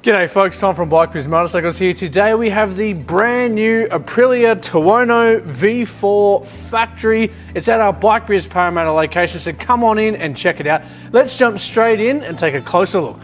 G'day folks, Tom from Bikebiz Motorcycles here. Today we have the brand new Aprilia Tuono V4 factory. It's at our Bikebiz Parramatta location, so come on in and check it out. Let's jump straight in and take a closer look.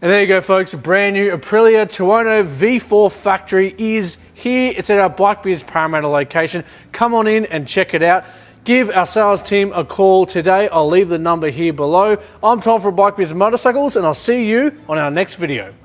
And there you go folks, a brand new Aprilia Tuono V4 factory is here. It's at our Bikebiz Parramatta location. Come on in and check it out. Give our sales team a call today. I'll leave the number here below. I'm Tom from Bikebiz Motorcycles and I'll see you on our next video.